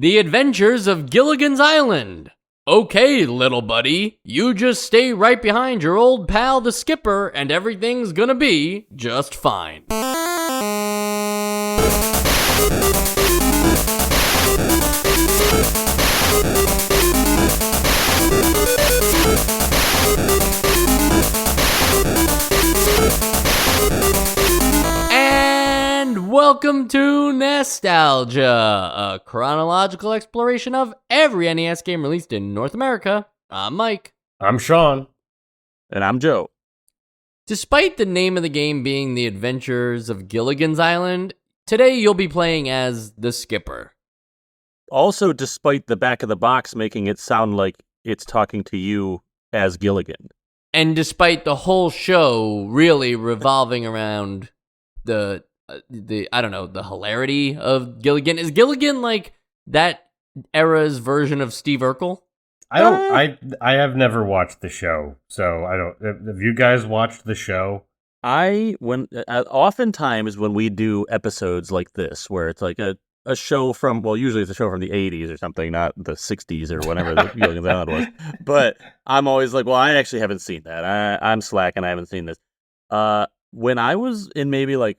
The Adventures of Gilligan's Island. Okay, little buddy, you just stay right behind your old pal the skipper and everything's gonna be just fine. Welcome to Nostalgia, a chronological exploration of every NES game released in North America. I'm Mike. I'm Sean. And I'm Joe. Despite the name of the game being The Adventures of Gilligan's Island, today you'll be playing as the skipper. Also, despite the back of the box making it sound like it's talking to you as Gilligan. And despite the whole show really revolving around the hilarity of Gilligan. Is Gilligan like that era's version of Steve Urkel? I have never watched the show, so I don't. Have you guys watched the show? Oftentimes when we do episodes like this, where it's like a show from, well, usually it's a show from the 80s or something, not the 60s or whenever the Gilligan's Island was. But I'm always like, well, I actually haven't seen that. I'm slacking. I haven't seen this. When I was in maybe like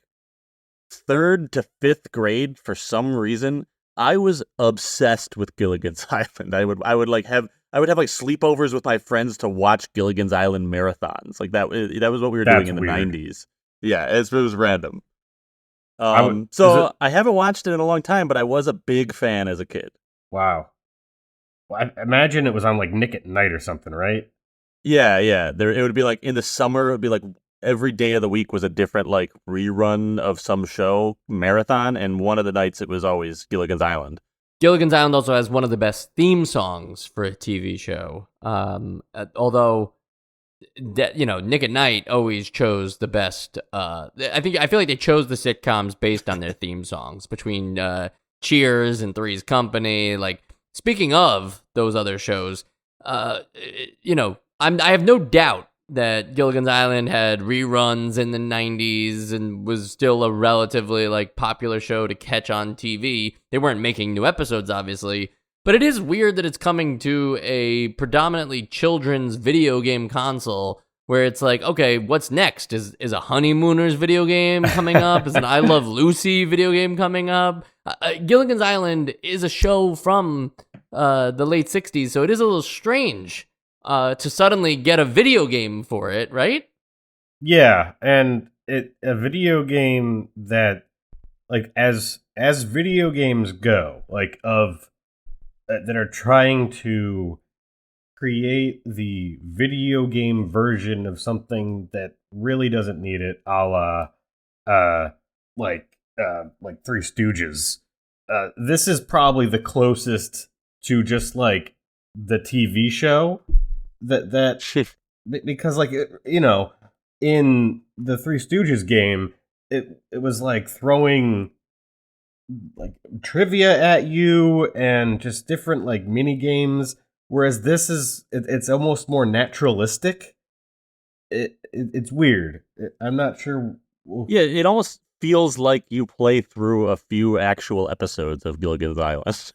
3rd to 5th grade, for some reason, I was obsessed with Gilligan's Island. I would have sleepovers with my friends to watch Gilligan's Island marathons. Like that was what we were doing in the 90s. Yeah, it was random. I haven't watched it in a long time, but I was a big fan as a kid. Wow. Well, I imagine it was on like Nick at Night or something, right? Yeah. It would be like in the summer. It would be like every day of the week was a different like rerun of some show marathon, and one of the nights it was always Gilligan's Island. Gilligan's Island also has one of the best theme songs for a TV show. Although, Nick at Night always chose the best. I feel like they chose the sitcoms based on their theme songs between Cheers and Three's Company. Like, speaking of those other shows, I have no doubt that Gilligan's Island had reruns in the 90s and was still a relatively like popular show to catch on TV. They weren't making new episodes, obviously, but it is weird that it's coming to a predominantly children's video game console where it's like, okay, what's next? Is a Honeymooners video game coming up? Is an I Love Lucy video game coming up? Gilligan's Island is a show from the late 60s, so it is a little strange to suddenly get a video game for it, right? Yeah, and a video game that, like, as video games go, like that are trying to create the video game version of something that really doesn't need it, a la Three Stooges. This is probably the closest to just like the TV show. That because like in the Three Stooges game, it was like throwing like trivia at you and just different like mini games, whereas this is it's almost more naturalistic. It's weird. I'm not sure. Yeah, it almost feels like you play through a few actual episodes of Gilligan's Island.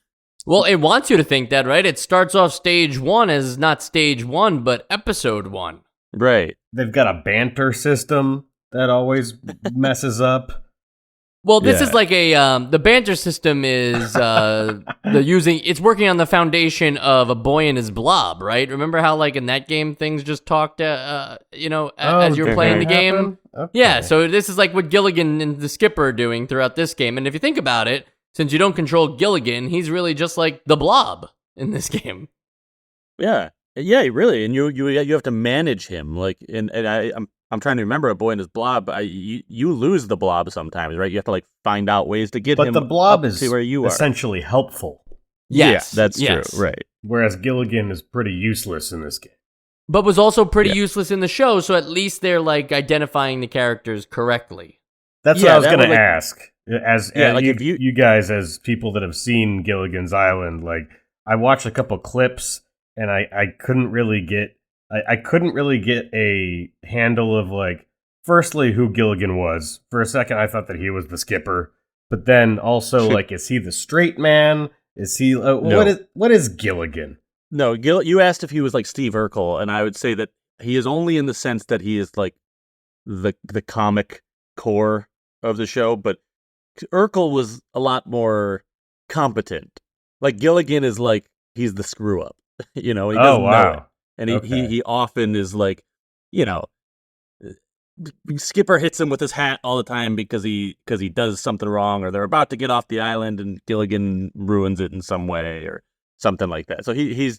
Well, it wants you to think that, right? It starts off stage 1 as not stage 1, but episode 1. Right. They've got a banter system that always messes up. Well, this is like the banter system is it's working on the foundation of A Boy and His Blob, right? Remember how like in that game things just talked, as you're playing the game? Okay. Yeah, so this is like what Gilligan and the skipper are doing throughout this game. And if you think about it, since you don't control Gilligan, he's really just like the Blob in this game. Yeah, really, and you have to manage him. Like, and I'm trying to remember A Boy and His Blob. You lose the Blob sometimes, right? You have to like find out ways to get him. But the Blob is to where you are. Essentially helpful. Yes, yeah, that's true, right? Whereas Gilligan is pretty useless in this game. But was also pretty useless in the show. So at least they're like identifying the characters correctly. That's what I was going to ask. If you guys, as people that have seen Gilligan's Island, like I watched a couple clips and I couldn't really get a handle of like, firstly, who Gilligan was. For a second, I thought that he was the skipper, but then also like, is he the straight man? Is he? No. What is Gilligan? No, you asked if he was like Steve Urkel, and I would say that he is only in the sense that he is like the comic core of the show, but Urkel was a lot more competent. Like Gilligan is like he's the screw up, he doesn't know it, and he often is like, Skipper hits him with his hat all the time because he does something wrong, or they're about to get off the island and Gilligan ruins it in some way or something like that. So he's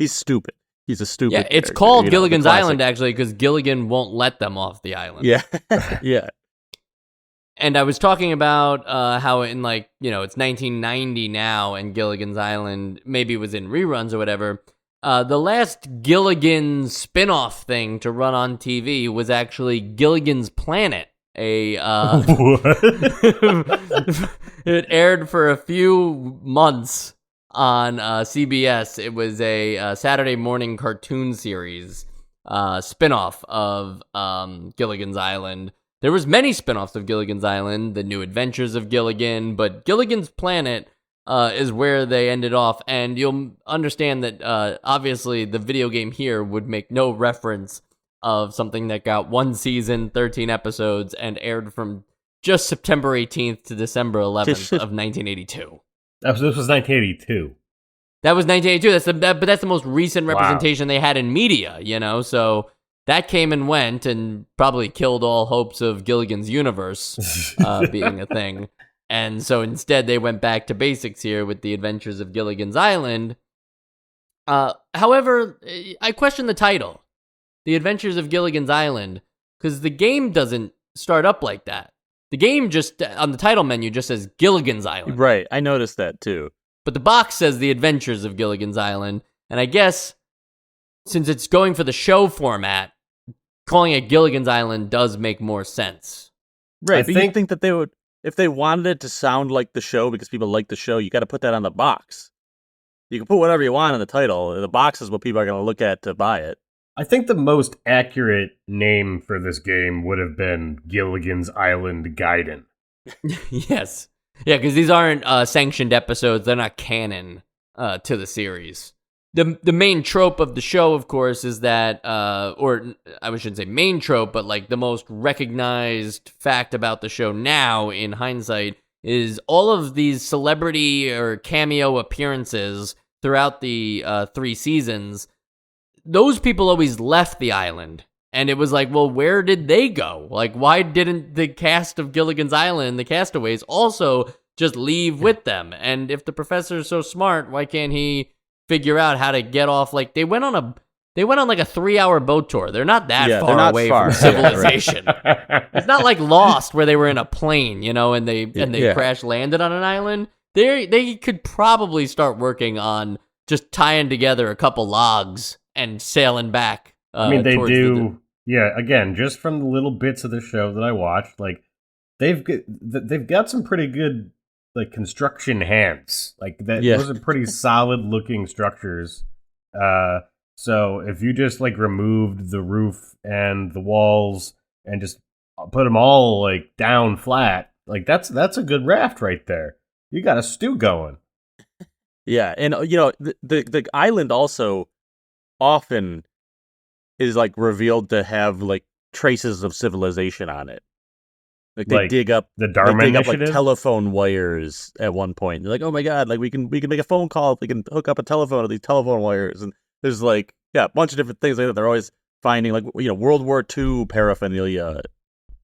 stupid. He's a stupid. Yeah, it's called Gilligan's Island actually because Gilligan won't let them off the island. Yeah, yeah. And I was talking about how in it's 1990 now, and Gilligan's Island maybe was in reruns or whatever. The last Gilligan spin-off thing to run on TV was actually Gilligan's Planet. What? It aired for a few months on CBS. It was a Saturday morning cartoon series spin-off of Gilligan's Island. There was many spin-offs of Gilligan's Island, The New Adventures of Gilligan, but Gilligan's Planet is where they ended off, and you'll understand that obviously the video game here would make no reference of something that got one season, 13 episodes, and aired from just September 18th to December 11th of 1982. This was 1982. That was 1982. But that's the most recent representation they had in media, so that came and went and probably killed all hopes of Gilligan's universe being a thing. And so instead they went back to basics here with The Adventures of Gilligan's Island. However, I question the title, The Adventures of Gilligan's Island, because the game doesn't start up like that. The game just, on the title menu, just says Gilligan's Island. Right, I noticed that too. But the box says The Adventures of Gilligan's Island, and I guess since it's going for the show format, calling it Gilligan's Island does make more sense. Right, but you think that they would, if they wanted it to sound like the show because people like the show, you got to put that on the box. You can put whatever you want in the title. The box is what people are going to look at to buy it. I think the most accurate name for this game would have been Gilligan's Island Gaiden. Yes. Yeah, because these aren't sanctioned episodes. They're not canon to the series. The main trope of the show, of course, is that, or I shouldn't say main trope, but like the most recognized fact about the show now, in hindsight, is all of these celebrity or cameo appearances throughout the 3 seasons. Those people always left the island. And it was like, well, where did they go? Like, why didn't the cast of Gilligan's Island, the castaways, also just leave with them? And if the professor's so smart, why can't he figure out how to get off? Like, they went on like a 3-hour boat tour. They're not that far away from civilization. It's not like Lost where they were in a plane, and they crash landed on an island. They could probably start working on just tying together a couple logs and sailing back. They do. Yeah, again, just from the little bits of the show that I watched, like they've got some pretty good like construction hands. Like that, those are pretty solid looking structures. So if you just like removed the roof and the walls and just put them all like down flat, like that's a good raft right there. You got a stew going. Yeah, and the island also often is like revealed to have like traces of civilization on it. Like they dig up the Dharma Initiative? Like telephone wires at one point. They're like, oh my god, like we can make a phone call. We can hook up a telephone to these telephone wires, and there's like a bunch of different things like that. They're always finding like World War II paraphernalia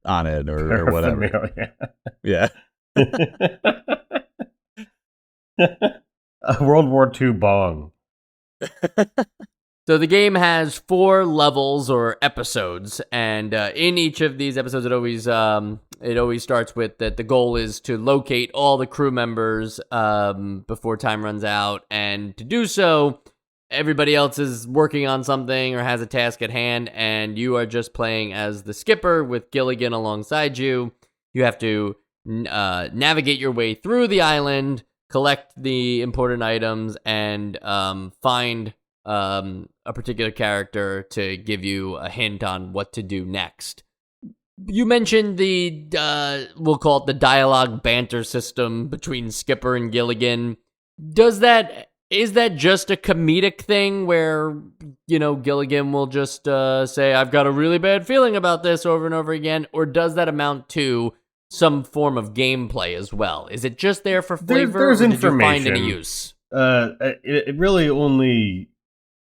on it or whatever. Yeah. A World War II bong. So the game has 4 levels or episodes, and in each of these episodes, it always starts with that the goal is to locate all the crew members before time runs out, and to do so, everybody else is working on something or has a task at hand, and you are just playing as the skipper with Gilligan alongside you. You have to navigate your way through the island, collect the important items, and find a particular character to give you a hint on what to do next. You mentioned the, we'll call it the dialogue banter system between Skipper and Gilligan. Is that just a comedic thing where, Gilligan will just say, I've got a really bad feeling about this over and over again? Or does that amount to some form of gameplay as well? Is it just there for flavor, there's or information. did you find any use? It really only...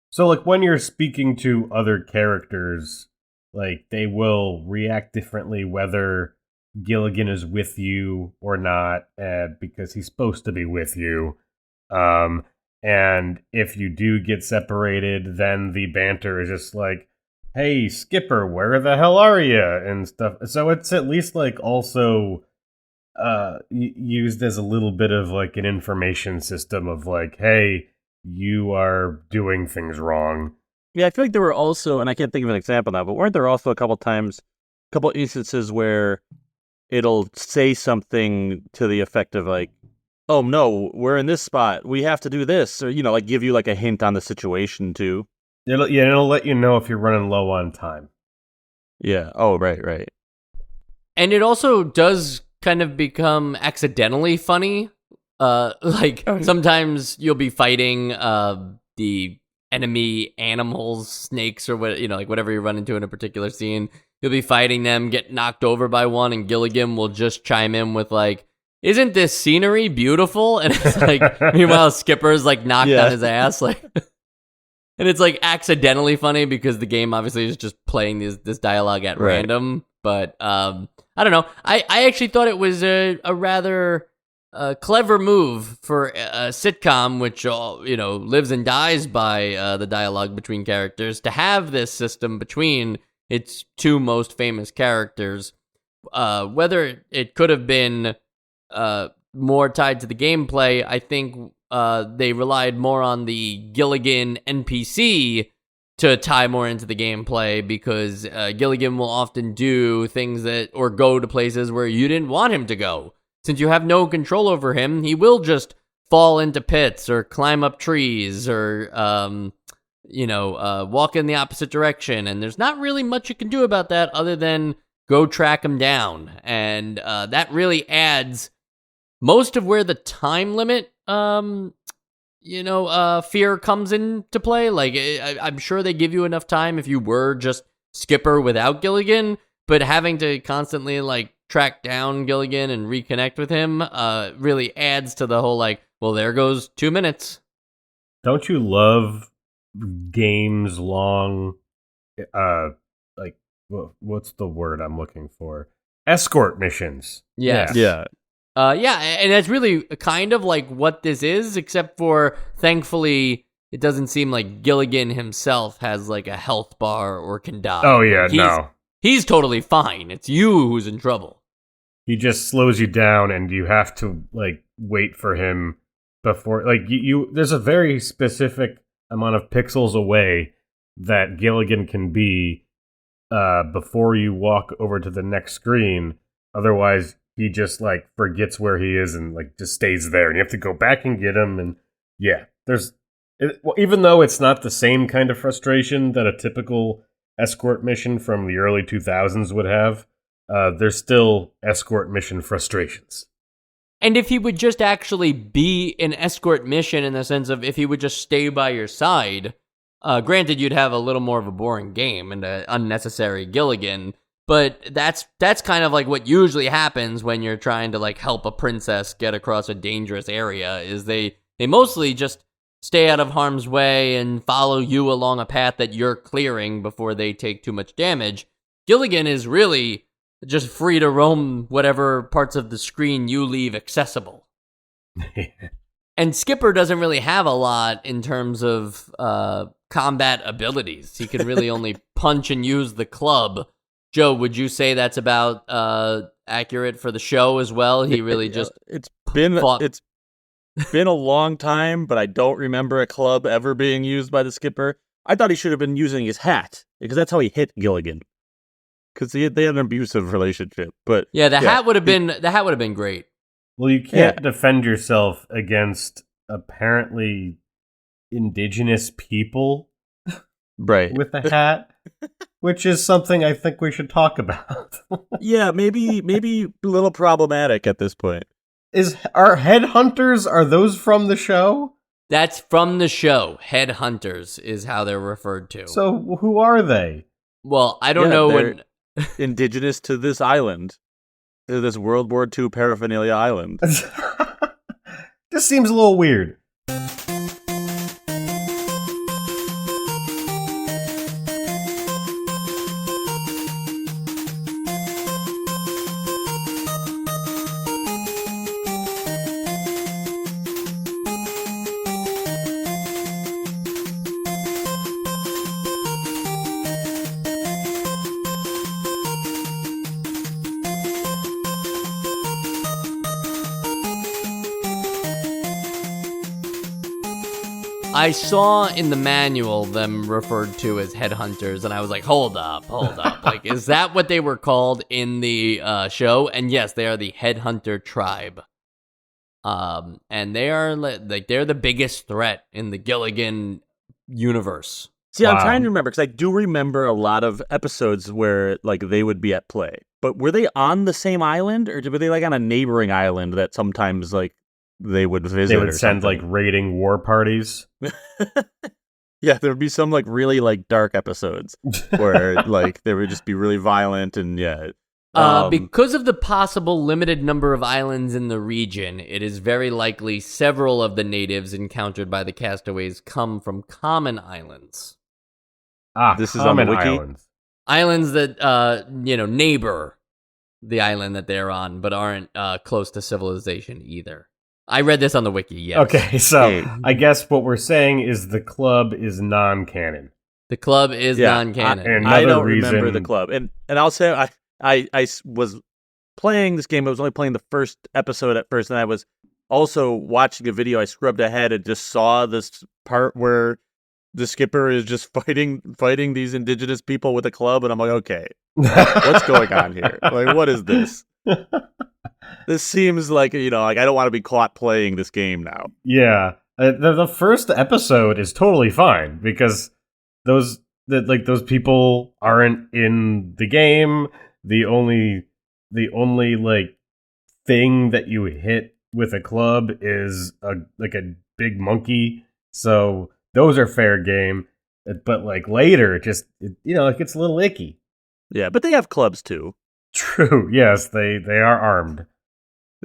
So, like, when you're speaking to other characters, like, they will react differently whether Gilligan is with you or not, because he's supposed to be with you. And if you do get separated, then the banter is just like, hey, Skipper, where the hell are you? And stuff. So it's at least, like, also used as a little bit of, like, an information system of, like, hey, you are doing things wrong. Yeah, I feel like there were also, and I can't think of an example now, but weren't there also a couple instances where it'll say something to the effect of like, oh no, we're in this spot, we have to do this, or, like give you like a hint on the situation too. It'll let you know if you're running low on time. Yeah. Oh, right. And it also does kind of become accidentally funny. Sometimes you'll be fighting the enemy animals, snakes, or what, like whatever you run into in a particular scene. You'll be fighting them, get knocked over by one, and Gilligan will just chime in with like, isn't this scenery beautiful? And it's like, meanwhile, Skipper's like knocked on his ass, like, and it's like accidentally funny because the game obviously is just playing this dialogue at random. But I don't know. I actually thought it was a rather clever move for a sitcom, which lives and dies by the dialogue between characters, to have this system between its two most famous characters. Whether it could have been more tied to the gameplay, I think they relied more on the Gilligan NPC to tie more into the gameplay, because Gilligan will often do things or go to places where you didn't want him to go. Since you have no control over him, he will just fall into pits or climb up trees or, walk in the opposite direction. And there's not really much you can do about that other than go track him down. And that really adds most of where the time limit, fear comes into play. Like, I'm sure they give you enough time if you were just Skipper without Gilligan, but having to constantly, like, track down Gilligan and reconnect with him really adds to the whole, like, well, there goes 2 minutes. Don't you love games long, like, what's the word I'm looking for? Escort missions. Yes. Yeah. And that's really kind of like what this is, except for, thankfully, it doesn't seem like Gilligan himself has, like, a health bar or can die. Oh, yeah, no. He's totally fine. It's you who's in trouble. He just slows you down, and you have to, like, wait for him before, like, you there's a very specific amount of pixels away that Gilligan can be before you walk over to the next screen. Otherwise, he just, like, forgets where he is and, like, just stays there, and you have to go back and get him. And yeah, even though it's not the same kind of frustration that a typical escort mission from the early 2000s would have, there's still escort mission frustrations. And if he would just actually be an escort mission, in the sense of if he would just stay by your side, granted, you'd have a little more of a boring game and an unnecessary Gilligan, but that's kind of like what usually happens when you're trying to, like, help a princess get across a dangerous area, is they mostly just stay out of harm's way and follow you along a path that you're clearing before they take too much damage. Gilligan is really just free to roam whatever parts of the screen you leave accessible. And Skipper doesn't really have a lot in terms of combat abilities. He can really only punch and use the club. Joe, would you say that's about accurate for the show as well? He really just it's been a long time, but I don't remember a club ever being used by the Skipper. I thought he should have been using his hat, because that's how he hit Gilligan. Because they had an abusive relationship. But yeah, the hat would have been great. Well, you can't defend yourself against apparently indigenous people, right, with the hat. which is something I think we should talk about. Yeah, maybe a little problematic at this point. Are headhunters, are those from the show? That's from the show. Headhunters is how they're referred to. So who are they? Well, I don't know they're when. indigenous to this island, to this World War II paraphernalia island. This seems a little weird. I saw in the manual them referred to as headhunters, and I was like, hold up. Like, is that what they were called in the show? And yes, they are the headhunter tribe. And they are like they're the biggest threat in the Gilligan universe. See, I'm trying to remember, because I do remember a lot of episodes where like they would be at play. But were they on the same island, or were they like on a neighboring island that sometimes like they would visit? They would send like raiding war parties. Yeah, there would be some like really like dark episodes where like they would just be really violent and because of the possible limited number of islands in the region, it is very likely several of the natives encountered by the castaways come from common islands. This is on the wiki. Islands that neighbor the island that they're on, but aren't close to civilization either. I read this on the wiki, yes. Okay, so I guess what we're saying is the club is non-canon. The club is non-canon. I don't remember the club. And I'll say I was playing this game. I was only playing the first episode at first, and I was also watching a video. I scrubbed ahead and just saw this part where the skipper is just fighting these indigenous people with a club, and I'm like, okay, what's going on here? Like, what is this? This seems like, like I don't want to be caught playing this game now. Yeah. The first episode is totally fine because those people aren't in the game. The only like thing that you hit with a club is a big monkey. So those are fair game. But like later it gets a little icky. Yeah, but they have clubs too. True. Yes, they are armed.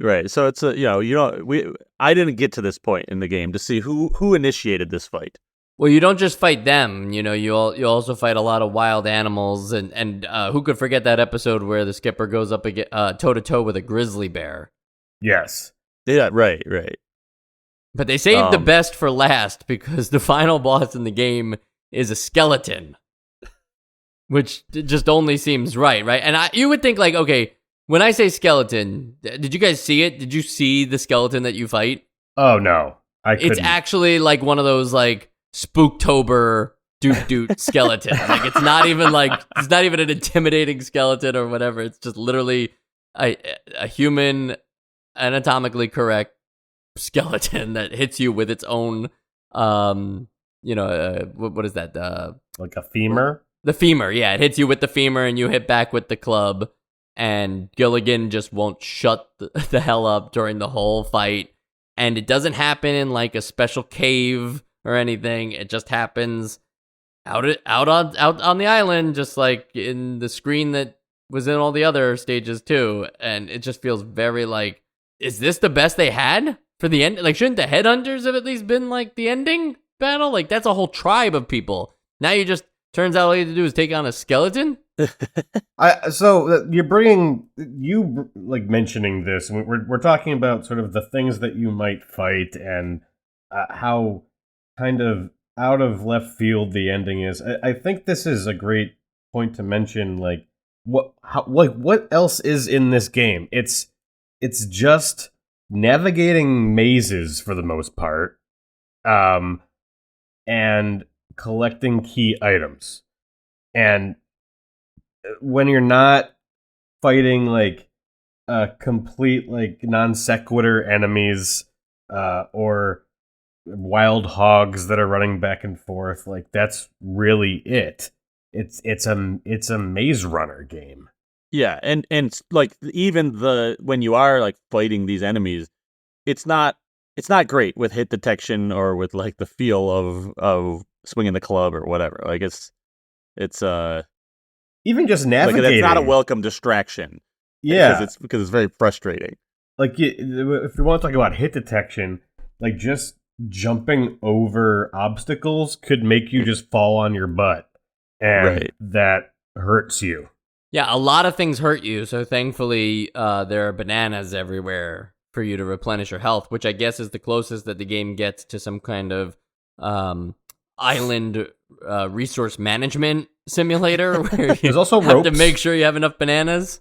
Right. So it's I didn't get to this point in the game to see who initiated this fight. Well, you don't just fight them, you also fight a lot of wild animals, and who could forget that episode where the skipper goes up toe to toe with a grizzly bear? Yes. Yeah. Right. But they saved the best for last because the final boss in the game is a skeleton, which just only seems right? And you would think like, okay, when I say skeleton, did you guys see it? Did you see the skeleton that you fight? Oh no, I couldn't. It's actually like one of those like Spooktober doot skeletons. Like it's not even an intimidating skeleton or whatever. It's just literally a human, anatomically correct skeleton that hits you with its own, what is that? Like a femur? The femur, yeah. It hits you with the femur and you hit back with the club. And Gilligan just won't shut the hell up during the whole fight. And it doesn't happen in like a special cave or anything. It just happens out on the island, just like in the screen that was in all the other stages too. And it just feels very like, is this the best they had for the end? Like, shouldn't the headhunters have at least been like the ending battle? Like, that's a whole tribe of people. Now turns out all you have to do is take on a skeleton. So you mentioning this, we're talking about sort of the things that you might fight and how kind of out of left field the ending is. I think this is a great point to mention. Like what else is in this game? It's just navigating mazes for the most part, and collecting key items. And when you're not fighting like complete like non sequitur enemies or wild hogs that are running back and forth, like that's really it. it's a Maze Runner game. Yeah, and like even when you are like fighting these enemies, it's not great with hit detection or with like the feel of swinging the club or whatever. Like it's even just like navigating. it's not a welcome distraction. Yeah, because it's very frustrating. Like if you want to talk about hit detection, like just jumping over obstacles could make you just fall on your butt, and that hurts you. Yeah, a lot of things hurt you, so thankfully there are bananas everywhere for you to replenish your health, which I guess is the closest that the game gets to some kind of island resource management simulator where you also have to ropes. make sure you have enough bananas.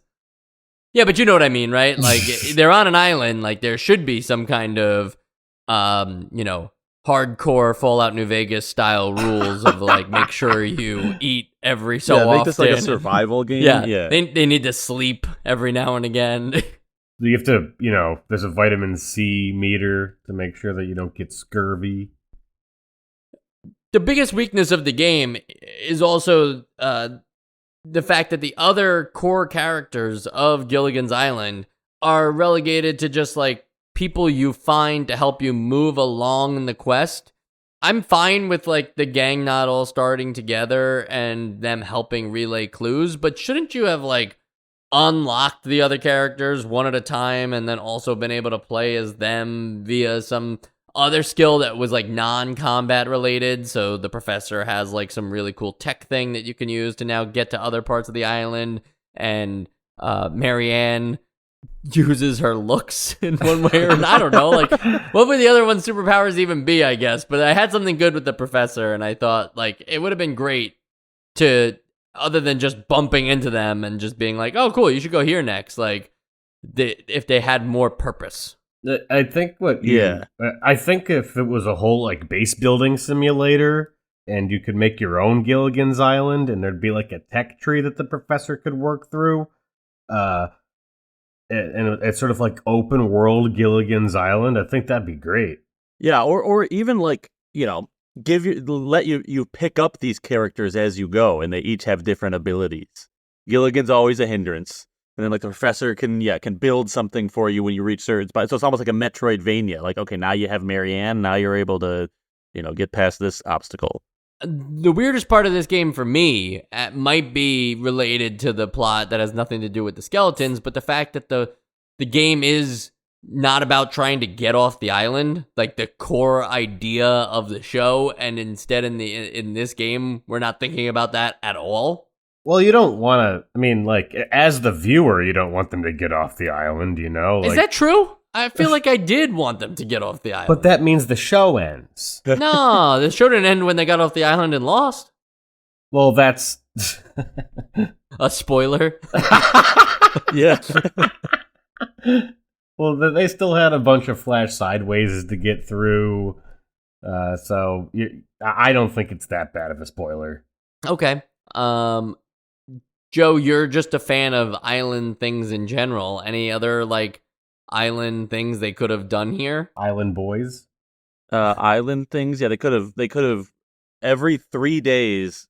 Yeah, but you know what I mean, right? Like, they're on an island, like, there should be some kind of, hardcore Fallout New Vegas style rules of, like, make sure you eat every so often. Make this like a survival game. Yeah. They need to sleep every now and again. You have to, there's a vitamin C meter to make sure that you don't get scurvy. The biggest weakness of the game is also the fact that the other core characters of Gilligan's Island are relegated to just like people you find to help you move along in the quest. I'm fine with like the gang not all starting together and them helping relay clues, but shouldn't you have like unlocked the other characters one at a time and then also been able to play as them via some other skill that was like non-combat related? So the professor has like some really cool tech thing that you can use to now get to other parts of the island, and Mariann uses her looks in one way or I don't know, like what would the other one's superpowers even be, I guess. But I had something good with the professor, and I thought like it would have been great to, other than just bumping into them and just being like, oh cool, you should go here next, like if they had more purpose. I think I think if it was a whole like base building simulator and you could make your own Gilligan's Island and there'd be like a tech tree that the professor could work through, and it's sort of like open world Gilligan's Island, I think that'd be great. Yeah, or even like, let you pick up these characters as you go, and they each have different abilities. Gilligan's always a hindrance. And then, like, the professor can build something for you when you reach certain spots. So it's almost like a Metroidvania. Like, okay, now you have Mariann. Now you're able to, get past this obstacle. The weirdest part of this game for me might be related to the plot that has nothing to do with the skeletons, but the fact that the game is not about trying to get off the island, like the core idea of the show, and instead in this game, we're not thinking about that at all. Well, you don't want to, I mean, like, as the viewer, you don't want them to get off the island, Like, is that true? I feel like I did want them to get off the island. But that means the show ends. No, the show didn't end when they got off the island and lost. Well, that's... a spoiler? Yeah. Well, they still had a bunch of flash sideways to get through, so I don't think it's that bad of a spoiler. Okay. Joe, you're just a fan of island things in general. Any other like island things they could have done here? Island boys? Island things? Yeah, they could have every 3 days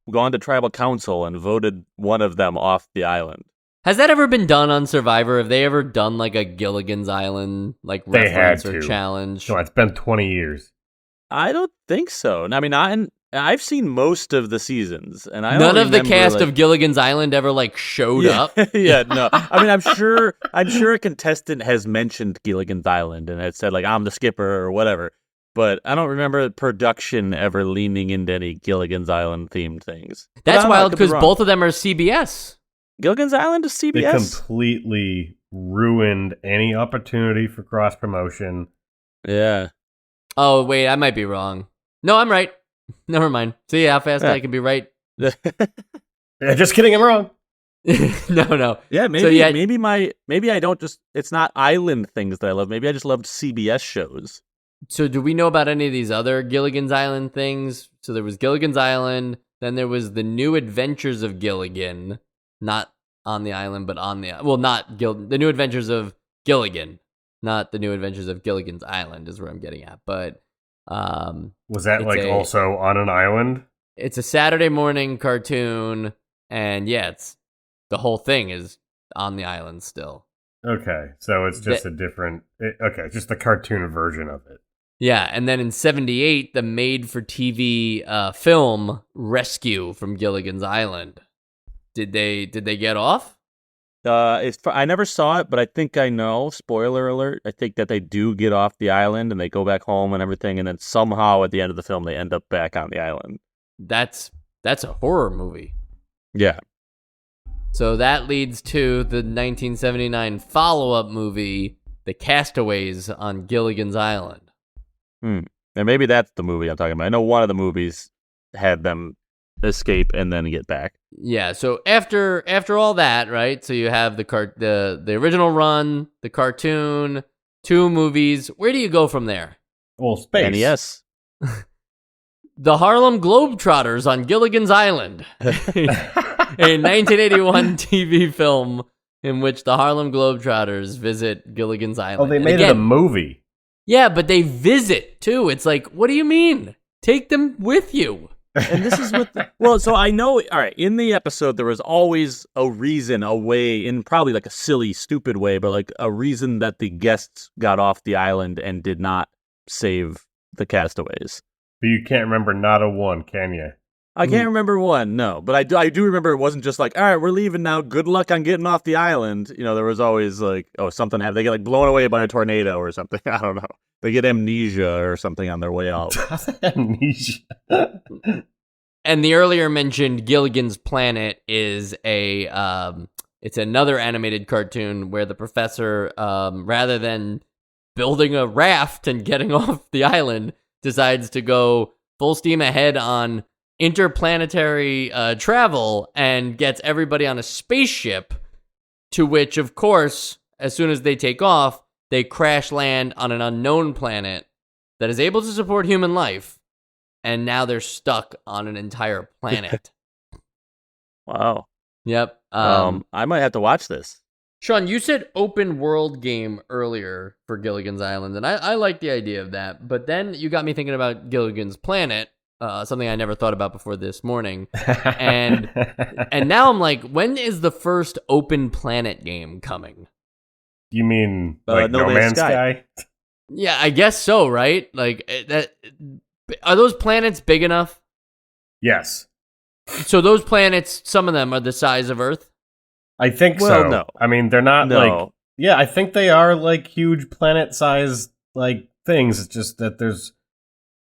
gone to tribal council and voted one of them off the island. Has that ever been done on Survivor? Have they ever done like a Gilligan's Island like reference or challenge? No, it's been 20 years. I don't think so. I mean, I've seen most of the seasons, and none of the cast of Gilligan's Island ever like showed up. Yeah, no. I mean, I'm sure a contestant has mentioned Gilligan's Island and had said like I'm the skipper or whatever, but I don't remember production ever leaning into any Gilligan's Island themed things. That's wild because both of them are CBS. Gilligan's Island is CBS. They completely ruined any opportunity for cross promotion. Yeah. Oh wait, I might be wrong. No, I'm right. Never mind. See how fast I can be right. Yeah, just kidding, I'm wrong. No. Yeah, maybe I don't just. It's not island things that I love. Maybe I just loved CBS shows. So do we know about any of these other Gilligan's Island things? So there was Gilligan's Island, then there was the New Adventures of Gilligan, not on the island, but on the the New Adventures of Gilligan, not the New Adventures of Gilligan's Island is where I'm getting at. But was that like also on an island? It's a Saturday morning cartoon, and yeah, it's the whole thing is on the island still. Okay, so it's just a different... Okay, just the cartoon version of it. Yeah, and then in 78, the made-for-TV film Rescue from Gilligan's Island. Did they get off? I never saw it, but I think I know. Spoiler alert. I think that they do get off the island and they go back home and everything, and then somehow at the end of the film they end up back on the island. That's a horror movie. Yeah. So that leads to the 1979 follow-up movie, The Castaways on Gilligan's Island. And maybe that's the movie I'm talking about. I know one of the movies had them escape and then get back. Yeah, so after all that, right? So you have the original run, the cartoon, 2 movies. Where do you go from there? Well, space. NES. The Harlem Globetrotters on Gilligan's Island. A 1981 TV film in which the Harlem Globetrotters visit Gilligan's Island. Oh, they made it a movie. Yeah, but they visit, too. It's like, what do you mean? Take them with you. And this is what... Well, so I know... All right, in the episode, there was always a reason, a way, in probably like a silly, stupid way, but like a reason that the guests got off the island and did not save the castaways. But you can't remember not a one, can you? I can't remember one, no. But I do remember it wasn't just like, all right, we're leaving now. Good luck on getting off the island. You know, there was always like, oh, something happened. They get like blown away by a tornado or something. I don't know. They get amnesia or something on their way out. Amnesia. And the earlier mentioned Gilligan's Planet is it's another animated cartoon where the professor, rather than building a raft and getting off the island, decides to go full steam ahead on interplanetary travel and gets everybody on a spaceship, to which, of course, as soon as they take off, they crash land on an unknown planet that is able to support human life, and now they're stuck on an entire planet. Wow. Yep. I might have to watch this. Sean, you said open world game earlier for Gilligan's Island, and I like the idea of that, but then you got me thinking about Gilligan's Planet, something I never thought about before this morning, and now I'm like, when is the first open planet game coming? You mean like No Man's Sky? Yeah, I guess so, right? Like, that. Are those planets big enough? Yes. So those planets, some of them are the size of Earth? I think so. No. I mean, they're not like... Yeah, I think they are like huge planet-sized like things. It's just that there's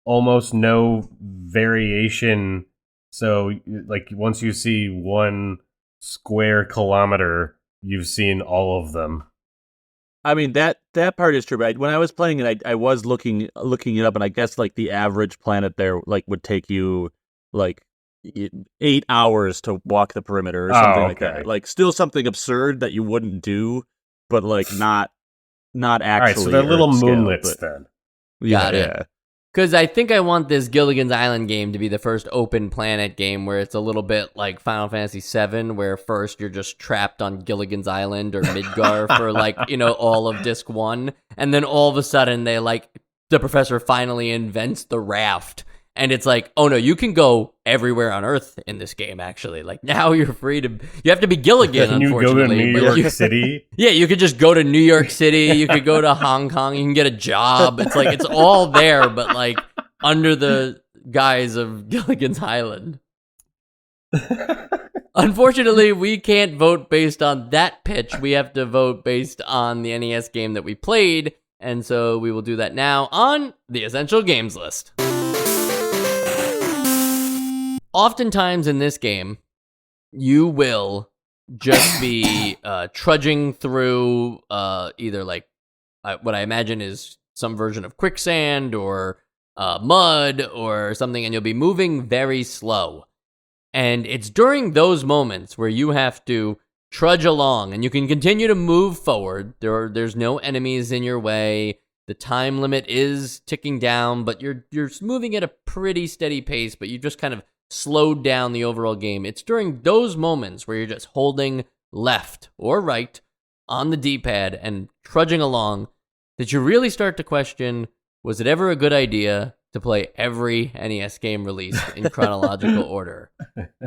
almost no variation. So, like, once you see 1 square kilometer, you've seen all of them. I mean, that part is true. But when I was playing it, I was looking it up, and I guess like the average planet there like would take you like 8 hours to walk the perimeter or something like that. Like still something absurd that you wouldn't do, but like not actually. All right, so they're little moonlets then. Got it. Yeah. Because I think I want this Gilligan's Island game to be the first open planet game where it's a little bit like Final Fantasy VII, where first you're just trapped on Gilligan's Island or Midgar for like, all of Disc 1. And then all of a sudden the professor finally invents the raft. And it's like, oh no, you can go everywhere on Earth in this game, actually. Like, now you're free to... You have to be Gilligan, can unfortunately. You go to New York City? Yeah, you could just go to New York City. You could go to Hong Kong. You can get a job. It's like, it's all there, but like under the guise of Gilligan's Island. Unfortunately, we can't vote based on that pitch. We have to vote based on the NES game that we played. And so we will do that now on the Essential Games list. Oftentimes in this game, you will just be trudging through either like what I imagine is some version of quicksand or mud or something, and you'll be moving very slow. And it's during those moments where you have to trudge along, and you can continue to move forward. There's no enemies in your way. The time limit is ticking down, but you're moving at a pretty steady pace, but you just kind of slowed down the overall game. It's during those moments where you're just holding left or right on the D-pad and trudging along that you really start to question, was it ever a good idea to play every NES game released in chronological order.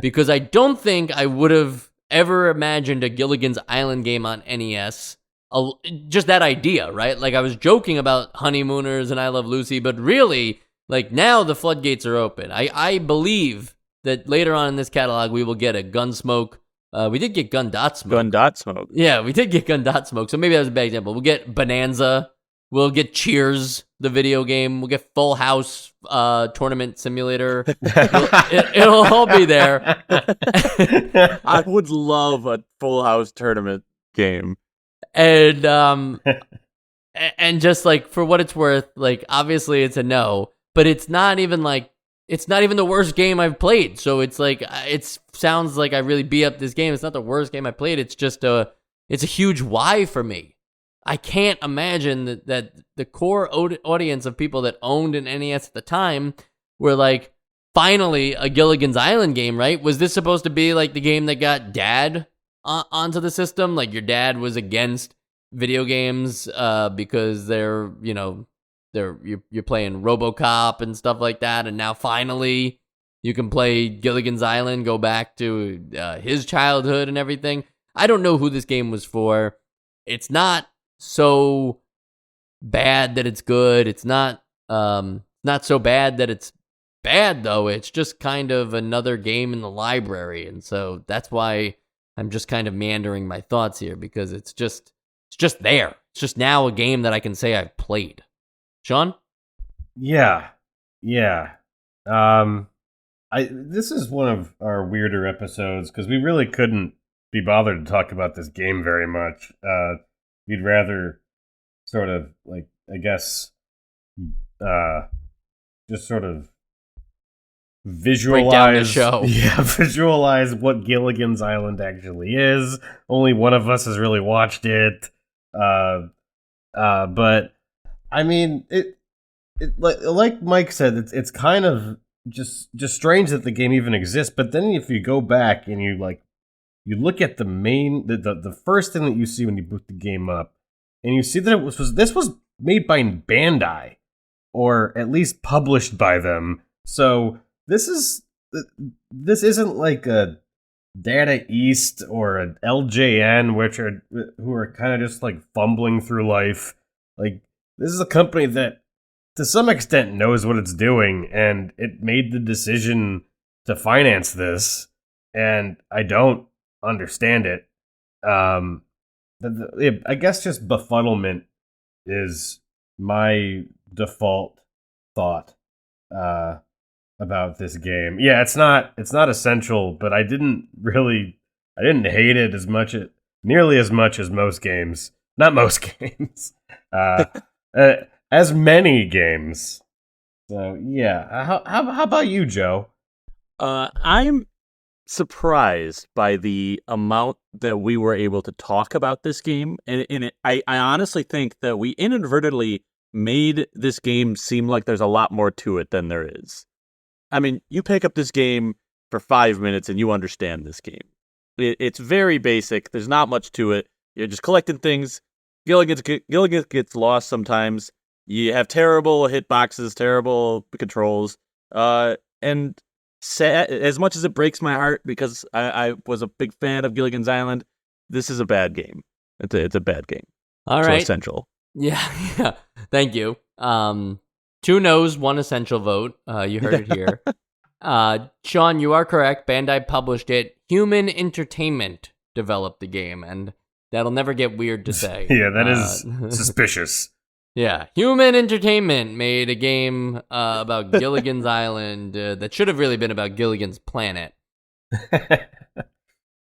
Because I don't think I would have ever imagined a Gilligan's Island game on NES. Just that idea, right? Like, I was joking about Honeymooners and I Love Lucy, but really, like, now the floodgates are open. I believe that later on in this catalog, we will get a Gunsmoke. We did get Gun Dot Smoke. Gun Dot Smoke. Yeah, we did get Gun Dot Smoke, so maybe that was a bad example. We'll get Bonanza. We'll get Cheers, the video game. We'll get Full House Tournament Simulator. It'll all be there. I would love a Full House tournament game. And just like, for what it's worth, like, obviously it's a no, but it's not even the worst game I've played. So it's like, it sounds like I really beat up this game. It's not the worst game I played. It's just it's a huge why for me. I can't imagine that the core audience of people that owned an NES at the time were like, finally a Gilligan's Island game, right? Was this supposed to be like the game that got Dad onto the system? Like, your dad was against video games because you're playing RoboCop and stuff like that, and now finally you can play Gilligan's Island, go back to his childhood and everything. I don't know who this game was for. It's not so bad that it's good. It's not so bad that it's bad, though. It's just kind of another game in the library, and so that's why I'm just kind of meandering my thoughts here, because it's just there. It's just now a game that I can say I've played. Sean? Yeah. This is one of our weirder episodes because we really couldn't be bothered to talk about this game very much. We'd rather sort of, like, I guess, just sort of visualize break down the show. Yeah, visualize what Gilligan's Island actually is. Only one of us has really watched it. But I mean, it like Mike said, it's kind of just strange that the game even exists. But then if you go back and you look at the first thing that you see when you boot the game up, and you see that this was made by Bandai, or at least published by them. So this isn't like a Data East or an LJN, who are kind of just like fumbling through life. Like, this is a company that to some extent knows what it's doing, and it made the decision to finance this, and I don't understand it. I guess just befuddlement is my default thought about this game. Yeah, it's not essential, but I didn't hate it nearly as much as most games. Not most games. As many games. So yeah, how about you, Joe? I'm surprised by the amount that we were able to talk about this game, and I honestly think that we inadvertently made this game seem like there's a lot more to it than there is. I mean, you pick up this game for 5 minutes and you understand this game. It's very basic. There's not much to it. You're just collecting things. Gilligan gets lost sometimes. You have terrible hitboxes, terrible controls, and as much as it breaks my heart because I was a big fan of Gilligan's Island, this is a bad game. It's a bad game. All right. So essential. Yeah. Thank you. 2 no's, 1 essential vote. You heard it here. Sean, you are correct. Bandai published it. Human Entertainment developed the game, and that'll never get weird to say. Yeah, that is suspicious. Yeah, Human Entertainment made a game about Gilligan's Island that should have really been about Gilligan's Planet.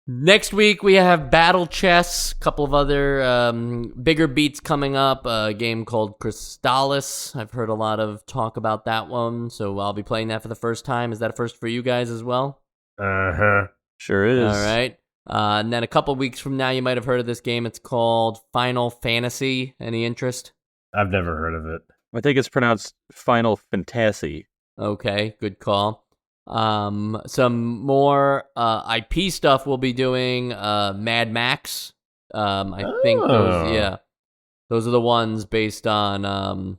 Next week, we have Battle Chess, a couple of other bigger beats coming up, a game called Crystallis. I've heard a lot of talk about that one, so I'll be playing that for the first time. Is that a first for you guys as well? Uh-huh. Sure is. All right. And then a couple weeks from now, you might have heard of this game. It's called Final Fantasy. Any interest? I've never heard of it. I think it's pronounced Final Fantasy. Okay, good call. Some more IP stuff we'll be doing. Mad Max. I think those are the ones based on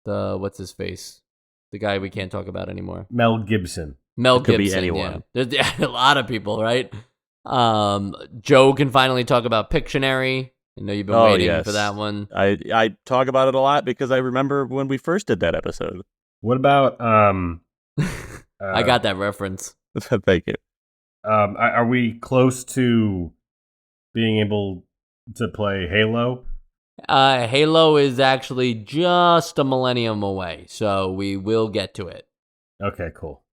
the what's his face, The guy we can't talk about anymore. Mel Gibson. Mel It could Gibson. be anyone. Yeah. There's a lot of people, right? Joe can finally talk about Pictionary. I know you've been waiting for that one. I talk about it a lot because I remember when we first did that episode. What about I got that reference. Thank you. Are we close to being able to play Halo? Halo is actually just a millennium away, so we will get to it. Okay, cool.